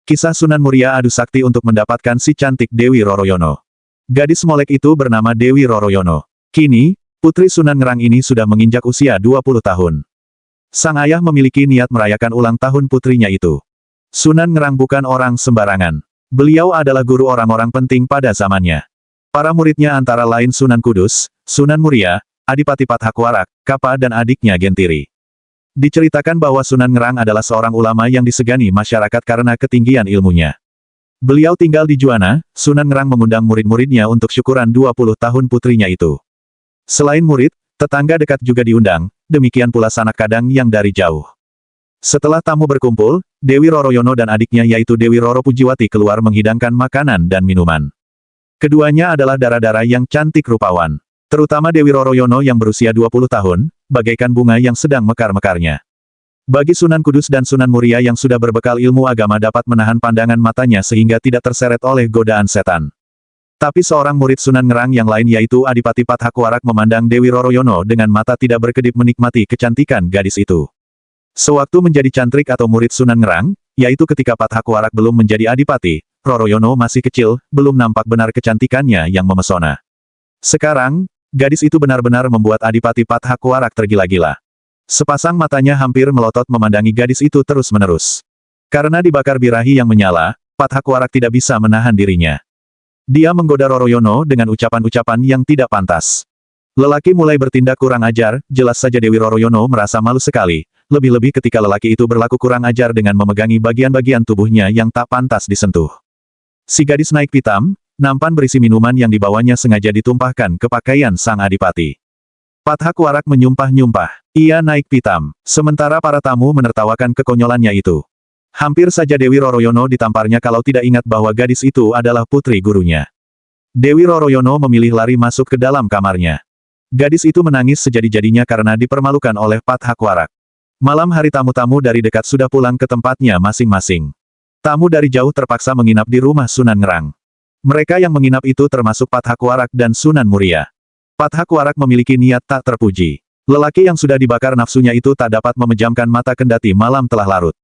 Kisah Sunan Muria adu sakti untuk mendapatkan si cantik Dewi Roroyono. Gadis molek itu bernama Dewi Roroyono. Kini, putri Sunan Ngerang ini sudah menginjak usia 20 tahun. Sang ayah memiliki niat merayakan ulang tahun putrinya itu. Sunan Ngerang bukan orang sembarangan. Beliau adalah guru orang-orang penting pada zamannya. Para muridnya antara lain Sunan Kudus, Sunan Muria, Adipati Pathakwarak, Kapa dan adiknya Gentiri. Diceritakan bahwa Sunan Ngerang adalah seorang ulama yang disegani masyarakat karena ketinggian ilmunya. Beliau tinggal di Juana, Sunan Ngerang mengundang murid-muridnya untuk syukuran 20 tahun putrinya itu. Selain murid, tetangga dekat juga diundang, demikian pula sanak kadang yang dari jauh. Setelah tamu berkumpul, Dewi Roroyono dan adiknya yaitu Dewi Roro Pujiwati keluar menghidangkan makanan dan minuman. Keduanya adalah dara-dara yang cantik rupawan. Terutama Dewi Roroyono yang berusia 20 tahun, bagaikan bunga yang sedang mekar-mekarnya. Bagi Sunan Kudus dan Sunan Muria yang sudah berbekal ilmu agama dapat menahan pandangan matanya sehingga tidak terseret oleh godaan setan. Tapi seorang murid Sunan Ngerang yang lain yaitu Adipati Pathakwarak memandang Dewi Roroyono dengan mata tidak berkedip menikmati kecantikan gadis itu. Sewaktu menjadi cantrik atau murid Sunan Ngerang, yaitu ketika Pathakwarak belum menjadi adipati, Roroyono masih kecil, belum nampak benar kecantikannya yang memesona. Sekarang, gadis itu benar-benar membuat Adipati Pathakwarak tergila-gila. Sepasang matanya hampir melotot memandangi gadis itu terus-menerus. Karena dibakar birahi yang menyala, Pathakwarak tidak bisa menahan dirinya. Dia menggoda Roroyono dengan ucapan-ucapan yang tidak pantas. Lelaki mulai bertindak kurang ajar, jelas saja Dewi Roroyono merasa malu sekali, lebih-lebih ketika lelaki itu berlaku kurang ajar dengan memegangi bagian-bagian tubuhnya yang tak pantas disentuh. Si gadis naik pitam, nampan berisi minuman yang dibawanya sengaja ditumpahkan ke pakaian sang adipati. Pathakwarak menyumpah-nyumpah. Ia naik pitam, sementara para tamu menertawakan kekonyolannya itu. Hampir saja Dewi Roroyono ditamparnya kalau tidak ingat bahwa gadis itu adalah putri gurunya. Dewi Roroyono memilih lari masuk ke dalam kamarnya. Gadis itu menangis sejadi-jadinya karena dipermalukan oleh Pathakwarak. Malam hari tamu-tamu dari dekat sudah pulang ke tempatnya masing-masing. Tamu dari jauh terpaksa menginap di rumah Sunan Ngerang. Mereka yang menginap itu termasuk Pathakwarak dan Sunan Muria. Pathakwarak memiliki niat tak terpuji. Lelaki yang sudah dibakar nafsunya itu tak dapat memejamkan mata kendati malam telah larut.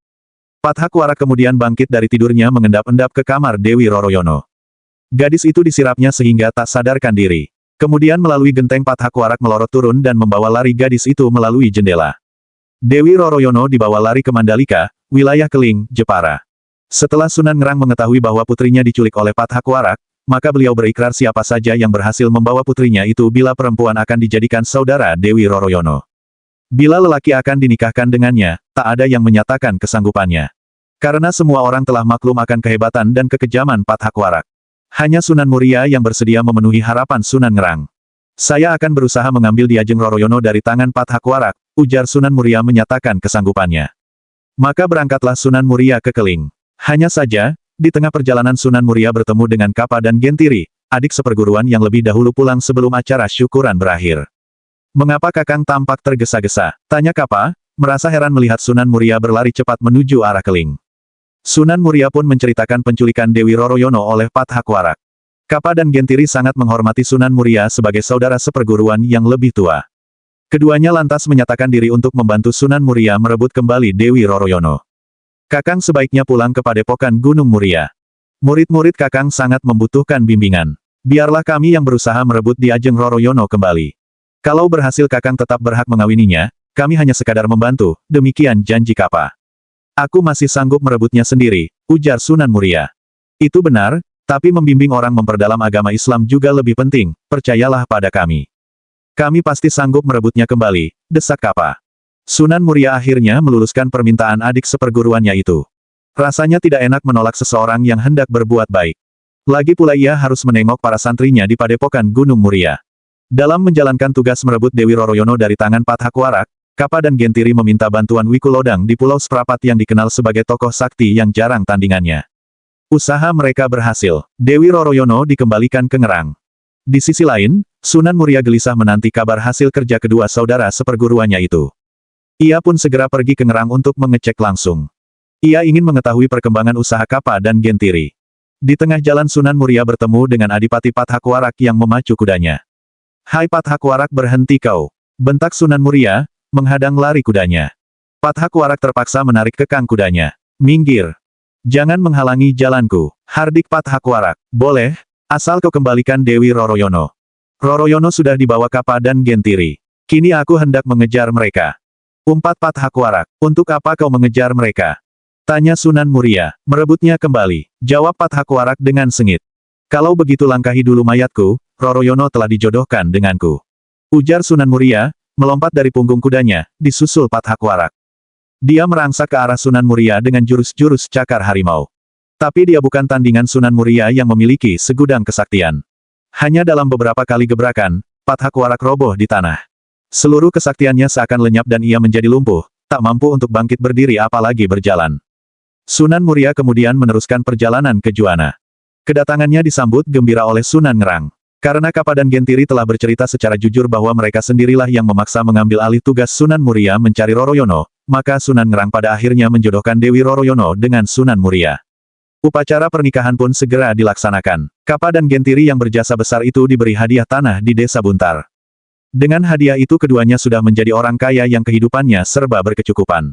Pathakwarak kemudian bangkit dari tidurnya mengendap-endap ke kamar Dewi Roroyono. Gadis itu disirapnya sehingga tak sadarkan diri. Kemudian melalui genteng Pathakwarak melorot turun dan membawa lari gadis itu melalui jendela. Dewi Roroyono dibawa lari ke Mandalika, wilayah Keling, Jepara. Setelah Sunan Ngerang mengetahui bahwa putrinya diculik oleh Pathakwarak, maka beliau berikrar siapa saja yang berhasil membawa putrinya itu bila perempuan akan dijadikan saudara Dewi Roroyono. Bila lelaki akan dinikahkan dengannya, tak ada yang menyatakan kesanggupannya. Karena semua orang telah maklum akan kehebatan dan kekejaman Pathakwarak. Hanya Sunan Muria yang bersedia memenuhi harapan Sunan Ngerang. Saya akan berusaha mengambil Diajeng Roroyono dari tangan Pathakwarak, ujar Sunan Muria menyatakan kesanggupannya. Maka berangkatlah Sunan Muria ke Keling. Hanya saja, di tengah perjalanan Sunan Muria bertemu dengan Kapa dan Gentiri, adik seperguruan yang lebih dahulu pulang sebelum acara syukuran berakhir. "Mengapa Kakang tampak tergesa-gesa?" tanya Kapa, merasa heran melihat Sunan Muria berlari cepat menuju arah Keling. Sunan Muria pun menceritakan penculikan Dewi Roroyono oleh Pathakwarak. Kapa dan Gentiri sangat menghormati Sunan Muria sebagai saudara seperguruan yang lebih tua. Keduanya lantas menyatakan diri untuk membantu Sunan Muria merebut kembali Dewi Roroyono. "Kakang sebaiknya pulang ke Padepokan Gunung Muria. Murid-murid Kakang sangat membutuhkan bimbingan. Biarlah kami yang berusaha merebut Diajeng Roroyono kembali. Kalau berhasil Kakang tetap berhak mengawininya, kami hanya sekadar membantu," demikian janji Kapa. "Aku masih sanggup merebutnya sendiri," ujar Sunan Muria. "Itu benar, tapi membimbing orang memperdalam agama Islam juga lebih penting, percayalah pada kami. Kami pasti sanggup merebutnya kembali," desak Kapa. Sunan Muria akhirnya meluluskan permintaan adik seperguruannya itu. Rasanya tidak enak menolak seseorang yang hendak berbuat baik. Lagi pula ia harus menengok para santrinya di Padepokan Gunung Muria. Dalam menjalankan tugas merebut Dewi Roroyono dari tangan Pathakwarak, Kapa dan Gentiri meminta bantuan Wiku Lodang di Pulau Seprapat yang dikenal sebagai tokoh sakti yang jarang tandingannya. Usaha mereka berhasil. Dewi Roroyono dikembalikan ke Ngerang. Di sisi lain, Sunan Muria gelisah menanti kabar hasil kerja kedua saudara seperguruannya itu. Ia pun segera pergi ke Ngerang untuk mengecek langsung. Ia ingin mengetahui perkembangan usaha Kapa dan Gentiri. Di tengah jalan Sunan Muria bertemu dengan Adipati Pathakwarak yang memacu kudanya. "Hai Pathakwarak, berhenti kau!" bentak Sunan Muria, menghadang lari kudanya. Pathakwarak terpaksa menarik kekang kudanya. "Minggir! Jangan menghalangi jalanku. Hardik Pathakwarak. Boleh, asal kau kembalikan Dewi Roroyono. Roroyono sudah dibawa Kapa dan Gentiri. Kini aku hendak mengejar mereka. Umpat Pathakwarak. Untuk apa kau mengejar mereka? Tanya Sunan Muria. Merebutnya kembali. Jawab Pathakwarak dengan sengit. Kalau begitu langkahi dulu mayatku, Roroyono telah dijodohkan denganku. Ujar Sunan Muria, melompat dari punggung kudanya, disusul Pathakwarak. Dia merangsak ke arah Sunan Muria dengan jurus-jurus cakar harimau. Tapi dia bukan tandingan Sunan Muria yang memiliki segudang kesaktian. Hanya dalam beberapa kali gebrakan, Pathakwarak roboh di tanah. Seluruh kesaktiannya seakan lenyap dan ia menjadi lumpuh, tak mampu untuk bangkit berdiri apalagi berjalan. Sunan Muria kemudian meneruskan perjalanan ke Juana. Kedatangannya disambut gembira oleh Sunan Ngerang. Karena Kapa dan Gentiri telah bercerita secara jujur bahwa mereka sendirilah yang memaksa mengambil alih tugas Sunan Muria mencari Roroyono, maka Sunan Ngerang pada akhirnya menjodohkan Dewi Roroyono dengan Sunan Muria. Upacara pernikahan pun segera dilaksanakan. Kapa dan Gentiri yang berjasa besar itu diberi hadiah tanah di Desa Buntar. Dengan hadiah itu keduanya sudah menjadi orang kaya yang kehidupannya serba berkecukupan.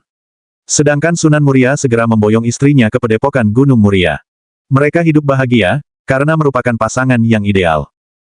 Sedangkan Sunan Muria segera memboyong istrinya ke padepokan Gunung Muria. Mereka hidup bahagia, karena merupakan pasangan yang ideal.